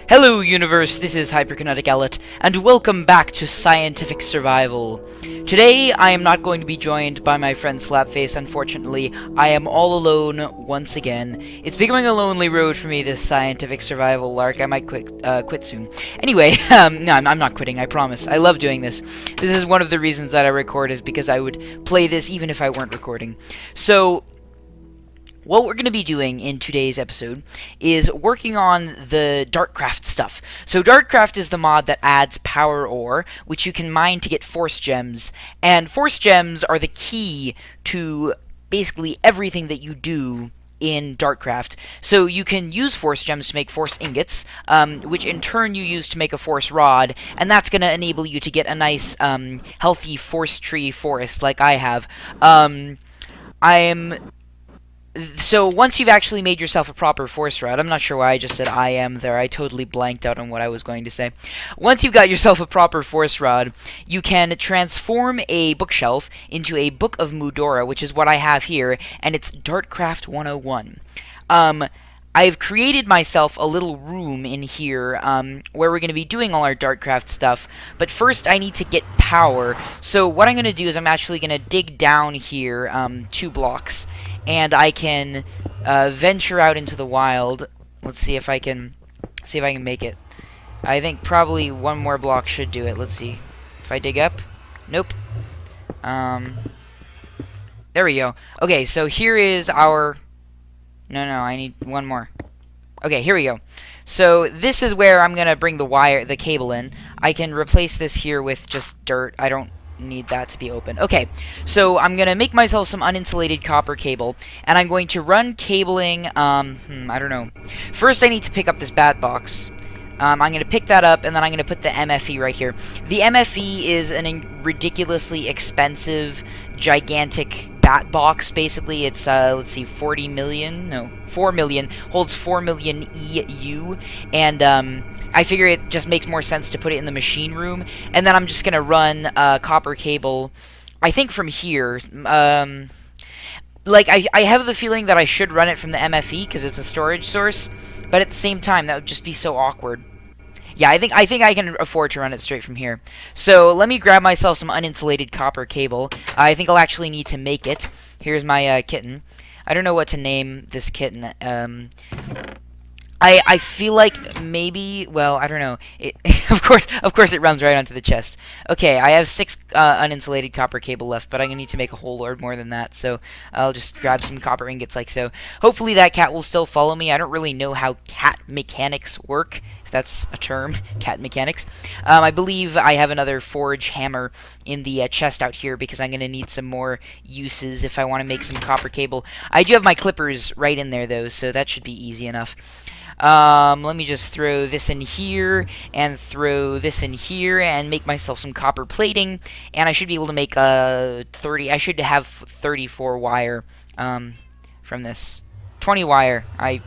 Hello universe, this is Hyperkinetic Ellet, and welcome back to Scientific Survival. Today, I am not going to be joined by my friend Slapface, unfortunately. I am all alone once again. It's becoming a lonely road for me, this Scientific Survival lark. I might quit soon. Anyway, no, I'm not quitting, I promise. I love doing this. This is one of the reasons that I record, is because I would play this even if I weren't recording. So, what we're going to be doing in today's episode is working on the DartCraft stuff. So DartCraft is the mod that adds power ore, which you can mine to get force gems, and force gems are the key to basically everything that you do in DartCraft. So you can use force gems to make force ingots, which in turn you use to make a force rod, and that's going to enable you to get a nice, healthy force tree forest like I have. So once you've actually made yourself a proper force rod, I'm not sure why I just said I am there, I totally blanked out on what I was going to say. Once you've got yourself a proper force rod, you can transform a bookshelf into a Book of Mudora, which is what I have here, and it's DartCraft 101. I've created myself a little room in here where we're going to be doing all our DartCraft stuff, but first I need to get power. So what I'm going to do is I'm actually going to dig down here 2 blocks, and I can venture out into the wild. Let's see if I can make it. I think probably 1 more block should do it. Let's see. If I dig up. Nope. There we go. Okay, so here is our... No, I need 1 more. Okay, here we go. So this is where I'm going to bring the cable in. I can replace this here with just dirt. I don't need that to be open. Okay, so I'm going to make myself some uninsulated copper cable, and I'm going to run cabling, I don't know. First I need to pick up this bat box. I'm going to pick that up, and then I'm going to put the MFE right here. The MFE is a ridiculously expensive, gigantic bat box. Basically, it's, let's see, 4 million, holds 4 million EU, and, I figure it just makes more sense to put it in the machine room, and then I'm just going to run copper cable, I think from here. Like, I have the feeling that I should run it from the MFE, because it's a storage source, but at the same time, that would just be so awkward. Yeah, I think I can afford to run it straight from here. So, let me grab myself some uninsulated copper cable. I think I'll actually need to make it. Here's my kitten. I don't know what to name this kitten. I feel like maybe, well, I don't know. Of course it runs right onto the chest. Okay, I have 6 uninsulated copper cable left, but I'm going to need to make a whole load more than that, so I'll just grab some copper ingots like so. Hopefully that cat will still follow me. I don't really know how cat mechanics work, if that's a term, cat mechanics. I believe I have another forge hammer in the chest out here, because I'm going to need some more uses if I want to make some copper cable. I do have my clippers right in there, though, so that should be easy enough. Let me just throw this in here, and throw this in here, and make myself some copper plating, and I should be able to make I should have 34 wire, from this. 20 wire. I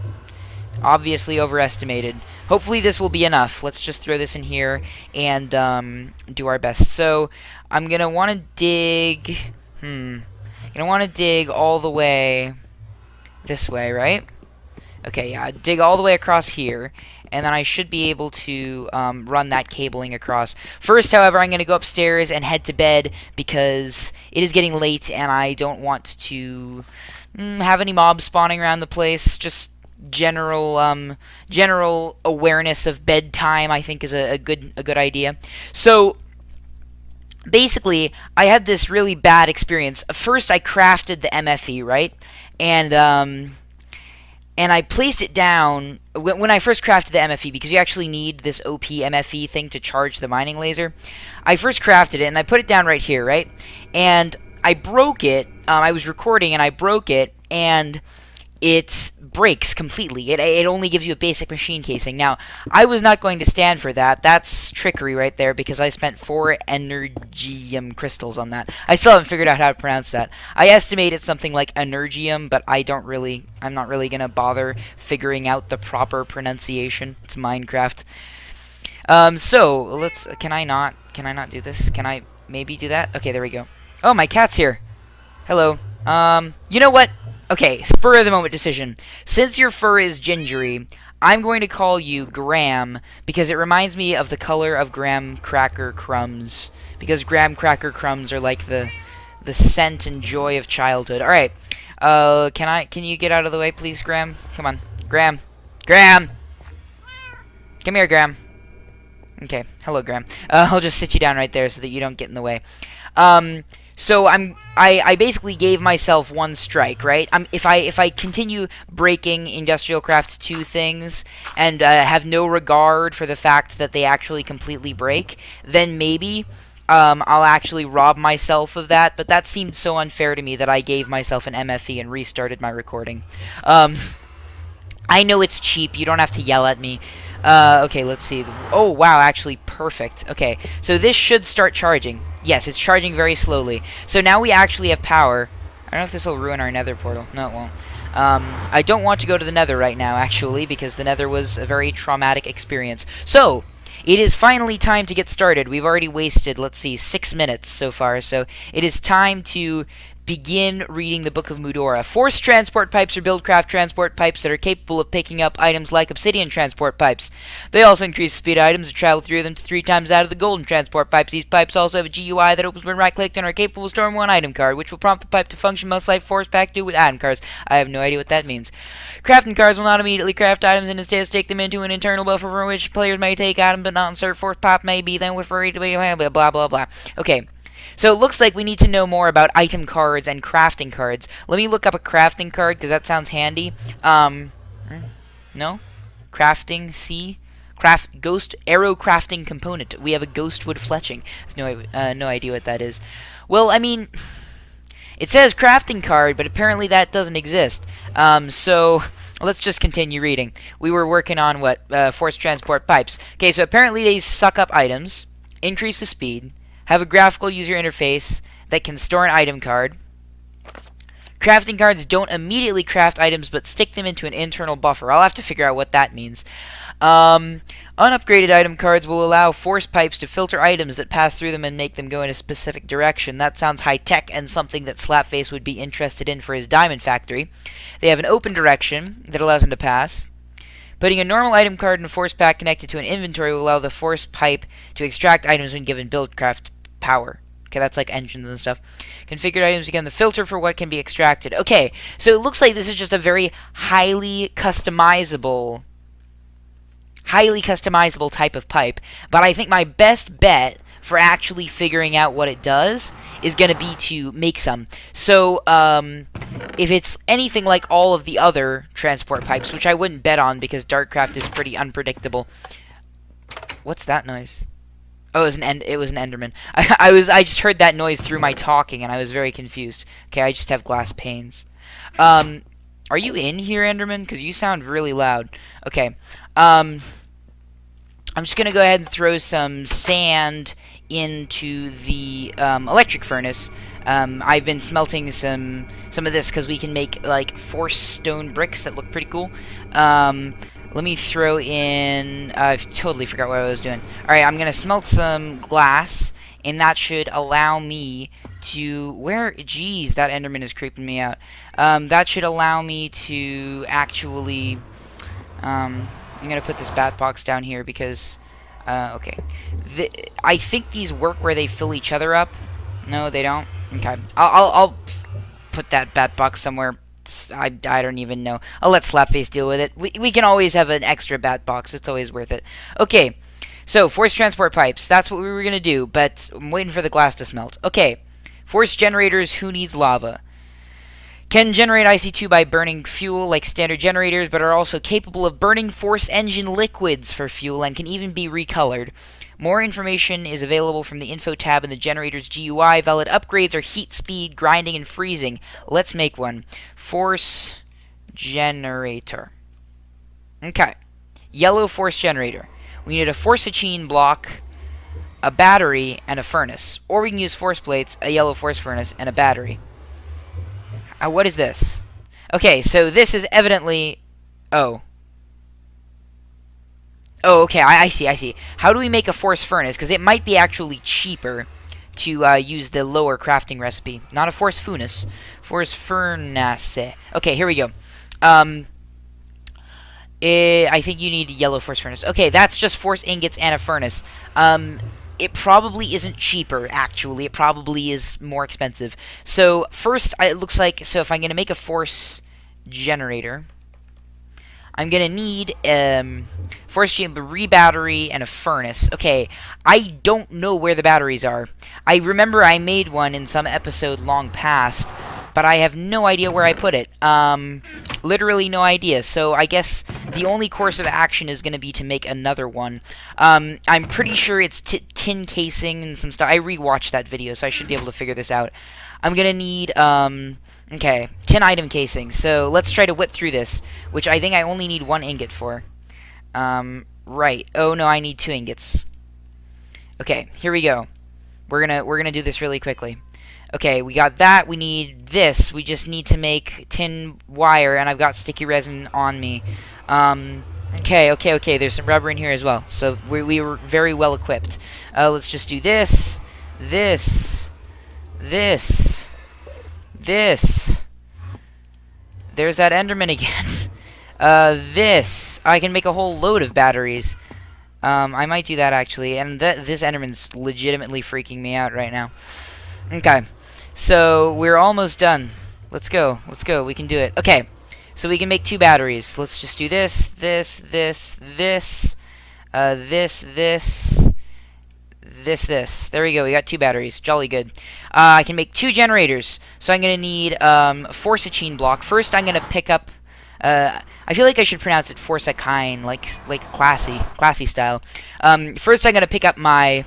obviously overestimated. Hopefully this will be enough. Let's just throw this in here, and, do our best. So, I'm gonna want to dig, gonna want to dig all the way this way, right? Okay, yeah, dig all the way across here, and then I should be able to run that cabling across. First, however, I'm going to go upstairs and head to bed, because it is getting late, and I don't want to have any mobs spawning around the place. Just general awareness of bedtime, I think, is a good idea. So, basically, I had this really bad experience. First, I crafted the MFE, right? And I placed it down when I first crafted the MFE, because you actually need this OP MFE thing to charge the mining laser. I first crafted it, and I put it down right here, right? And I broke it. I was recording, and I broke it, and it breaks completely. It only gives you a basic machine casing. Now, I was not going to stand for that. That's trickery right there, because I spent 4 energium crystals on that. I still haven't figured out how to pronounce that. I estimate it's something like energium, but I'm not really gonna bother figuring out the proper pronunciation. It's Minecraft. So can I not do this? Can I maybe do that? Okay, there we go. Oh, my cat's here. Hello. You know what? Okay, spur of the moment decision. Since your fur is gingery, I'm going to call you Graham because it reminds me of the color of graham cracker crumbs. Because graham cracker crumbs are like the scent and joy of childhood. All right. Can you get out of the way, please, Graham? Come on, Graham. Graham. Come here, Graham. Okay. Hello, Graham. I'll just sit you down right there so that you don't get in the way. So I basically gave myself one strike, right? If I continue breaking Industrial Craft 2 things and have no regard for the fact that they actually completely break, then maybe I'll actually rob myself of that. But that seemed so unfair to me that I gave myself an MFE and restarted my recording. I know it's cheap. You don't have to yell at me. Okay, let's see. Oh, wow, actually perfect. Okay, so this should start charging. Yes, it's charging very slowly. So now we actually have power. I don't know if this will ruin our nether portal. No, it won't. I don't want to go to the nether right now, actually, because the nether was a very traumatic experience. So, it is finally time to get started. We've already wasted, let's see, 6 minutes so far. So, it is time to begin reading the Book of Mudora. Force transport pipes are buildcraft transport pipes that are capable of picking up items like obsidian transport pipes. They also increase the speed of items that travel through them to 3 times that of the golden transport pipes. These pipes also have a GUI that opens when right-clicked and are capable of storing 1 item card, which will prompt the pipe to function much like Force Pack do with item cards. I have no idea what that means. Crafting cards will not immediately craft items and instead stick them into an internal buffer from which players may take items but not insert. Force Pop may be then referred to blah blah blah. Okay. So it looks like we need to know more about item cards and crafting cards. Let me look up a crafting card, because that sounds handy. No? Crafting, C? Ghost arrow crafting component. We have a ghost wood fletching. No idea what that is. Well, I mean, it says crafting card, but apparently that doesn't exist. So let's just continue reading. We were working on what? Force transport pipes. Okay, so apparently they suck up items, increase the speed, have a graphical user interface that can store an item card. Crafting cards don't immediately craft items, but stick them into an internal buffer. I'll have to figure out what that means. Unupgraded item cards will allow force pipes to filter items that pass through them and make them go in a specific direction. That sounds high-tech and something that Slapface would be interested in for his diamond factory. They have an open direction that allows him to pass. Putting a normal item card in a force pack connected to an inventory will allow the force pipe to extract items when given buildcraft power. Okay, that's like engines and stuff. Configured items, again, the filter for what can be extracted. Okay, so it looks like this is just a very highly customizable type of pipe. But I think my best bet for actually figuring out what it does is going to be to make some. So, if it's anything like all of the other transport pipes, which I wouldn't bet on because DartCraft is pretty unpredictable. What's that noise? Oh, it was an Enderman. I just heard that noise through my talking, and I was very confused. Okay, I just have glass panes. Are you in here, Enderman? Because you sound really loud. Okay. I'm just gonna go ahead and throw some sand into the electric furnace. I've been smelting some of this because we can make like force stone bricks that look pretty cool. Let me throw in... I totally forgot what I was doing. Alright, I'm going to smelt some glass, and that should allow me to... Jeez, that Enderman is creeping me out. That should allow me to actually... I'm going to put this bat box down here because... okay. I think these work where they fill each other up. No, they don't? Okay. I'll put that bat box somewhere... I don't even know. I'll let Slapface deal with it. We can always have an extra bat box. It's always worth it. Okay, so force transport pipes. That's what we were going to do, but I'm waiting for the glass to smelt. Okay, force generators. Who needs lava? Can generate IC2 by burning fuel like standard generators, but are also capable of burning force engine liquids for fuel and can even be recolored. More information is available from the info tab in the generator's GUI. Valid upgrades are heat, speed, grinding, and freezing. Let's make one. Force generator. Okay. Yellow force generator. We need a force-achine block, a battery, and a furnace. Or we can use force plates, a yellow force furnace, and a battery. What is this? Okay, so this is evidently... Oh. Oh, okay, I see. How do we make a force furnace? Because it might be actually cheaper to use the lower crafting recipe. Not a force furnace. Force furnace. Okay, here we go. I think you need a yellow force furnace. Okay, that's just force ingots and a furnace. It probably isn't cheaper, actually. It probably is more expensive. So, first, it looks like... So, if I'm going to make a force generator, I'm going to need force chamber, re-battery, and a furnace. Okay, I don't know where the batteries are. I remember I made one in some episode long past, but I have no idea where I put it. Literally no idea. So I guess the only course of action is going to be to make another one. I'm pretty sure it's tin casing and some stuff. I rewatched that video, so I should be able to figure this out. I'm going to need, okay, tin item casing. So let's try to whip through this, which I think I only need 1 ingot for. Right. Oh, no, I need 2 ingots. Okay, here we go. We're gonna do this really quickly. Okay, we got that. We need this. We just need to make tin wire, and I've got sticky resin on me. Okay. There's some rubber in here as well. So we were very well equipped. Let's just do this, this. There's that Enderman again. This. I can make a whole load of batteries. I might do that, actually. And this Enderman's legitimately freaking me out right now. Okay. So, we're almost done. Let's go. We can do it. Okay. So, we can make 2 batteries. Let's just do this. This. There we go. We got 2 batteries. Jolly good. I can make 2 generators. So, I'm going to need Forsachine block. First, I'm going to pick up... I feel like I should pronounce it Forsachine, like classy style. First, I'm going to pick up my...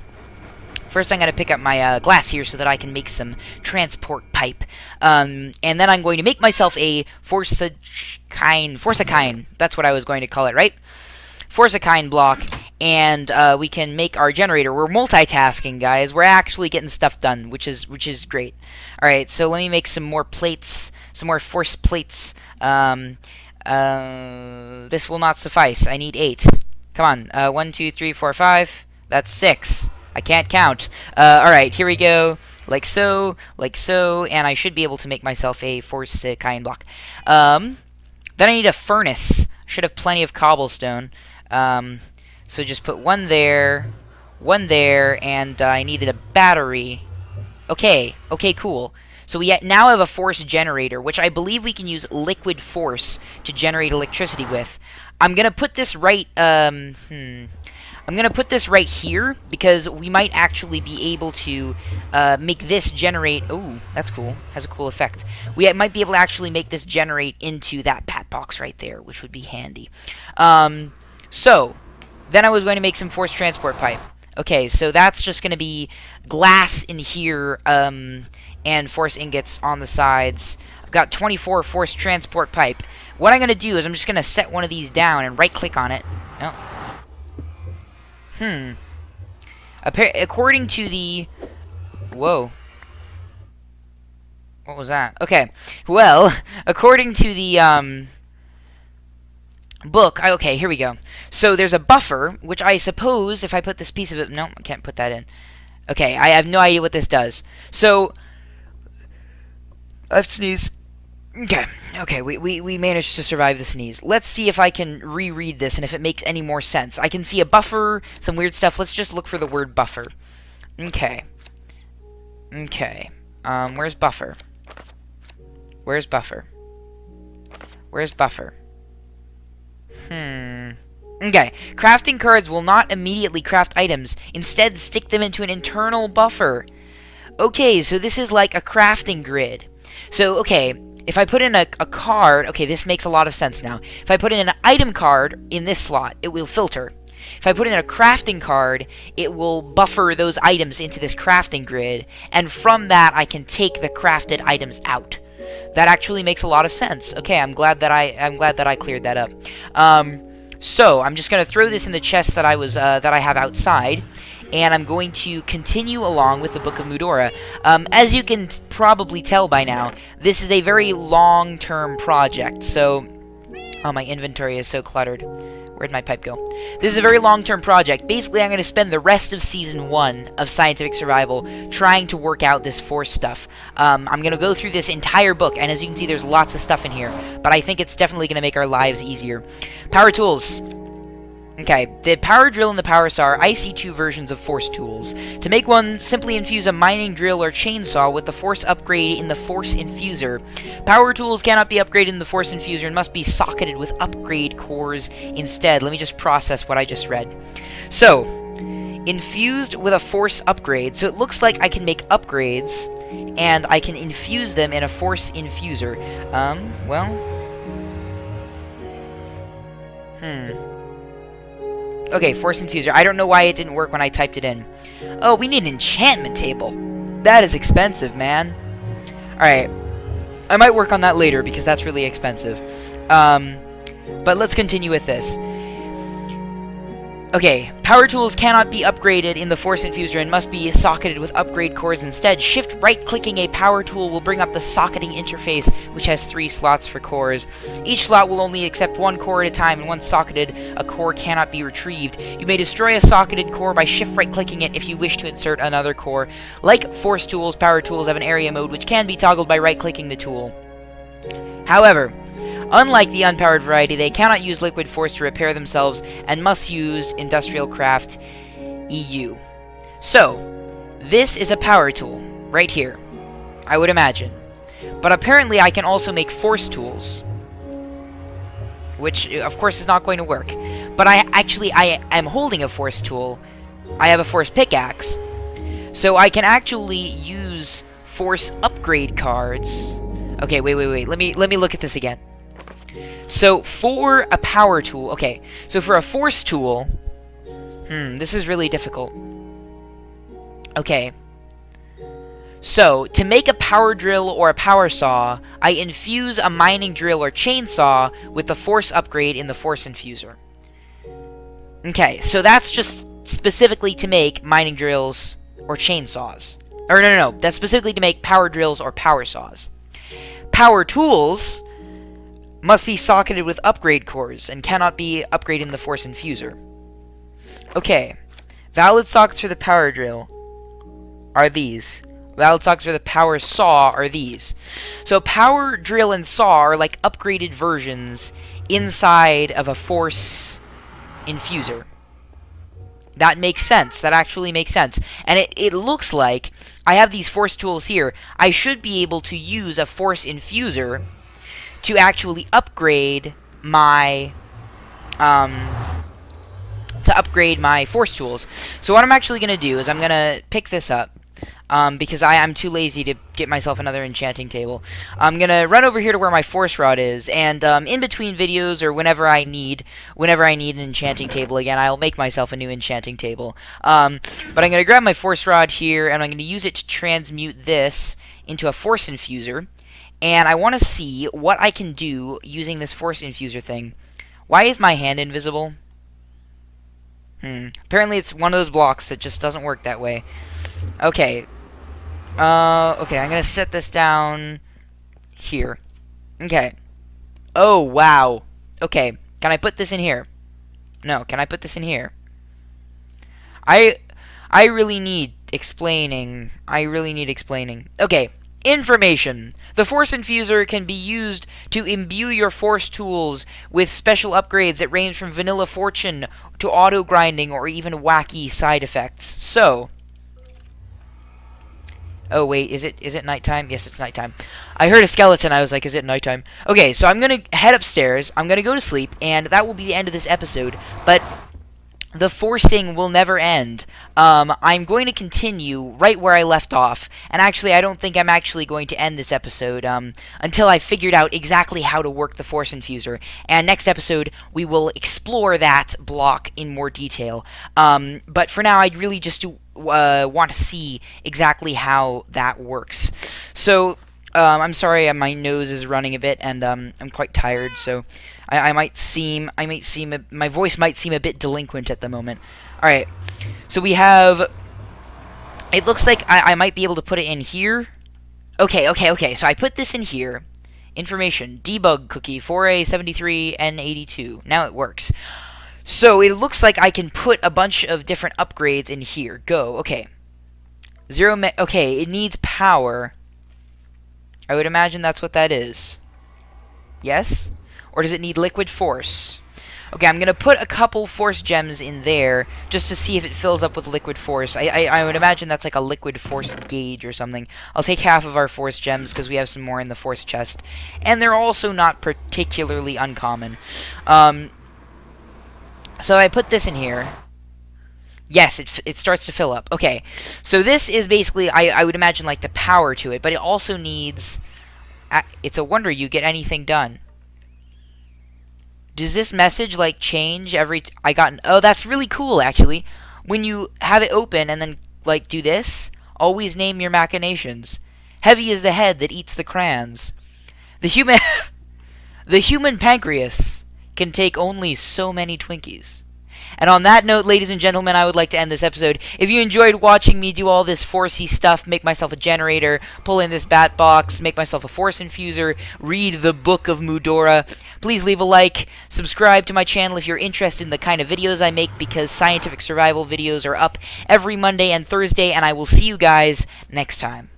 glass here so that I can make some transport pipe. And then I'm going to make myself a Forsachine. That's what I was going to call it, right? Forsachine block. And we can make our generator. We're multitasking, guys. We're actually getting stuff done, which is great. All right, so let me make some more plates, some more force plates. This will not suffice. I need 8. Come on. 1, 2, 3, 4, 5. That's 6. I can't count. Alright, here we go. Like so, and I should be able to make myself a Forsachine block. Then I need a furnace. I should have plenty of cobblestone. So just put 1 there, and I needed a battery. Okay, cool. So we now have a force generator, which I believe we can use liquid force to generate electricity with. I'm gonna put this right, I'm gonna put this right here, because we might actually be able to make this generate... Oh, that's cool. Has a cool effect. We might be able to actually make this generate into that bat box right there, which would be handy. So, then I was going to make some force transport pipe. Okay, so that's just gonna be glass in here, and force ingots on the sides. I've got 24 force transport pipe. What I'm gonna do is I'm just gonna set one of these down and right-click on it. Oh. According to the... Whoa. What was that? Okay. Well, according to the, book... Okay, here we go. So there's a buffer, which I suppose if I put this piece of it... No, I can't put that in. Okay, I have no idea what this does. So... I've sneezed. Okay, we managed to survive the sneeze. Let's see if I can reread this and if it makes any more sense. I can see a buffer, some weird stuff. Let's just look for the word buffer. Okay. Where's buffer? Where's buffer? Okay. Crafting cards will not immediately craft items. Instead, stick them into an internal buffer. Okay, so this is like a crafting grid. So, okay, if I put in a card... Okay, this makes a lot of sense now. If I put in an item card in this slot, it will filter. If I put in a crafting card, it will buffer those items into this crafting grid, and from that, I can take the crafted items out. That actually makes a lot of sense. Okay, I'm glad that I cleared that up. So I'm just gonna throw this in the chest that I have outside, and I'm going to continue along with the Book of Mudora. As you can probably tell by now, this is a very long-term project. So, oh, my inventory is so cluttered. Where'd my pipe go? This is a very long-term project. Basically, I'm going to spend the rest of Season 1 of Scientific Survival trying to work out this force stuff. I'm going to go through this entire book, and as you can see, there's lots of stuff in here. But I think it's definitely going to make our lives easier. Power tools. Okay, the power drill and the power saw are IC2 versions of force tools. To make one, simply infuse a mining drill or chainsaw with the force upgrade in the force infuser. Power tools cannot be upgraded in the force infuser and must be socketed with upgrade cores instead. Let me just process what I just read. So, infused with a force upgrade. So it looks like I can make upgrades, and I can infuse them in a force infuser. Okay, force infuser. I don't know why it didn't work when I typed it in. Oh, we need an enchantment table. That is expensive, man. Alright. I might work on that later, because that's really expensive. But let's continue with this. Okay, power tools cannot be upgraded in the force infuser and must be socketed with upgrade cores instead. Shift right-clicking a power tool will bring up the socketing interface, which has 3 slots for cores. Each slot will only accept 1 core at a time, and once socketed, a core cannot be retrieved. You may destroy a socketed core by shift right-clicking it if you wish to insert another core. Like force tools, power tools have an area mode, which can be toggled by right-clicking the tool. However, unlike the unpowered variety, they cannot use liquid force to repair themselves and must use industrial craft EU. So, this is a power tool, right here, I would imagine. But apparently I can also make force tools, which, of course, is not going to work. But I am holding a force tool. I have a force pickaxe, so I can actually use force upgrade cards. Okay, wait. Let me look at this again. So, for a power tool... Okay, so for a force tool... this is really difficult. Okay. So, to make a power drill or a power saw, I infuse a mining drill or chainsaw with the force upgrade in the force infuser. Okay, so that's just specifically to make mining drills or chainsaws. Or no, that's specifically to make power drills or power saws. Power tools must be socketed with upgrade cores and cannot be upgraded in the force infuser. Okay. Valid sockets for the power drill are these. Valid sockets for the power saw are these. So power drill and saw are like upgraded versions inside of a force infuser. That makes sense. That actually makes sense. And it looks like I have these force tools here. I should be able to use a force infuser to actually upgrade my force tools. So what I'm actually going to do is I'm going to pick this up because I'm too lazy to get myself another enchanting table. I'm going to run over here to where my force rod is, and in between videos or whenever I need an enchanting table again, I'll make myself a new enchanting table. But I'm going to grab my force rod here, and I'm going to use it to transmute this into a force infuser. And I want to see what I can do using this force infuser thing. Why is my hand invisible? Apparently it's one of those blocks that just doesn't work that way. Okay. Okay, I'm going to set this down here. Okay. Oh, wow. Okay, can I put this in here? No, can I put this in here? I really need explaining. Okay. Information. The force infuser can be used to imbue your force tools with special upgrades that range from vanilla fortune to auto grinding or even wacky side effects. So, oh wait, is it nighttime? Yes, it's nighttime. I heard a skeleton. I was like, is it nighttime? Okay, so I'm gonna head upstairs. I'm gonna go to sleep, and that will be the end of this episode. But the forcing will never end. I'm going to continue right where I left off. And actually, I don't think I'm actually going to end this episode until I've figured out exactly how to work the force infuser. And next episode, we will explore that block in more detail. But for now, I'd really just want to see exactly how that works. So, I'm sorry, my nose is running a bit, and I'm quite tired, so my voice might seem a bit delinquent at the moment. Alright, so we have, it looks like I might be able to put it in here. Okay, so I put this in here. Information, debug cookie, foray 73N82. Now it works. So it looks like I can put a bunch of different upgrades in here. Go. Okay. Okay, it needs power. I would imagine that's what that is. Yes? Or does it need liquid force? Okay, I'm going to put a couple force gems in there just to see if it fills up with liquid force. I would imagine that's like a liquid force gauge or something. I'll take half of our force gems because we have some more in the force chest. And they're also not particularly uncommon. So I put this in here. Yes, it starts to fill up. Okay, so this is basically, I would imagine, like the power to it. But it also needs... It's a wonder you get anything done. Does this message, like, change every... Oh, that's really cool, actually. When you have it open and then, like, do this, always name your machinations. Heavy is the head that eats the crayons. The human... the human pancreas can take only so many Twinkies. And on that note, ladies and gentlemen, I would like to end this episode. If you enjoyed watching me do all this forcey stuff, make myself a generator, pull in this bat box, make myself a force infuser, read the Book of Mudora, please leave a like, subscribe to my channel if you're interested in the kind of videos I make, because scientific survival videos are up every Monday and Thursday, and I will see you guys next time.